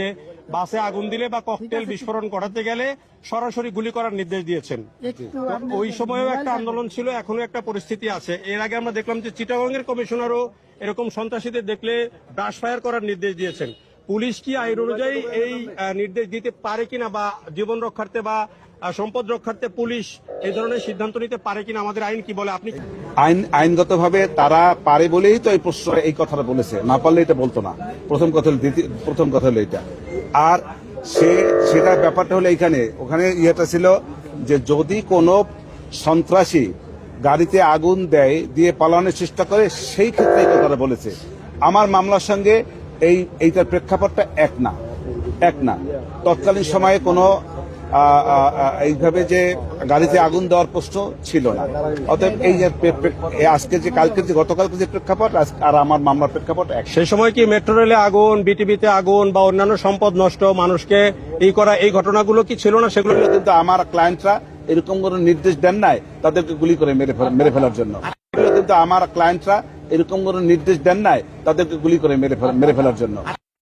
যে বাসে আগুন দিলে বা ককটেল বিস্ফোরণ ঘটাতে গেলে সরাসরি গুলি করার নির্দেশ দিয়েছেন। ওই সময়ও একটা আন্দোলন ছিল, এখনো একটা পরিস্থিতি আছে। এর আগে আমরা দেখলাম যে চিটাগংয়ের কমিশনারও এরকম সন্ত্রাসীদের দেখলে ব্রাশ ফায়ার করার নির্দেশ দিয়েছেন। পুলিশ কি আইন অনুযায়ী এই নির্দেশ দিতে পারে কিনা, বা জীবন রক্ষার্থে বা সম্পদ রক্ষার্থে পুলিশ এই ধরনের সিদ্ধান্ত নিতে পারে কিনা, আমাদের আইন কি বলে? আপনি আইনগতভাবে তারা পারে বলেই তো এই কথাটা বলেছে, না পারলে এটা বলতো না। প্রথম কথা হলো এটা। আর সেটা ব্যাপারটা হলো ওখানে ইয়েটা ছিল যে যদি কোনো সন্ত্রাসী গাড়িতে আগুন দেয়, দিয়ে পালানোর চেষ্টা করে, সেই ক্ষেত্রে এই কথাটা বলেছে। আমার মামলার সঙ্গে এইটার প্রেক্ষাপটটা এক না। তৎকালীন সময়ে কোনো এইভাবে যে গাড়িতে আগুন দেওয়ার প্রশ্ন ছিল না। অতএব এই যে আজকে যে গতকালকে যে প্রেক্ষাপট আর আমার মামলার প্রেক্ষাপট এক। সেই সময় কি মেট্রো রেলে আগুন, বিটিভিতে আগুন বা অন্যান্য সম্পদ নষ্ট, মানুষকে এই ঘটনাগুলো কি ছিল না? সেগুলো কিন্তু আমার ক্লায়েন্টরা এরকম কোনো নির্দেশ দেন নাই তাদেরকে গুলি করে মেরে ফেলার জন্য। কিন্তু আমার ক্লায়েন্টরা এরকম কোনো নির্দেশ দেন নাই তাদেরকে গুলি করে মেরে ফেলার জন্য।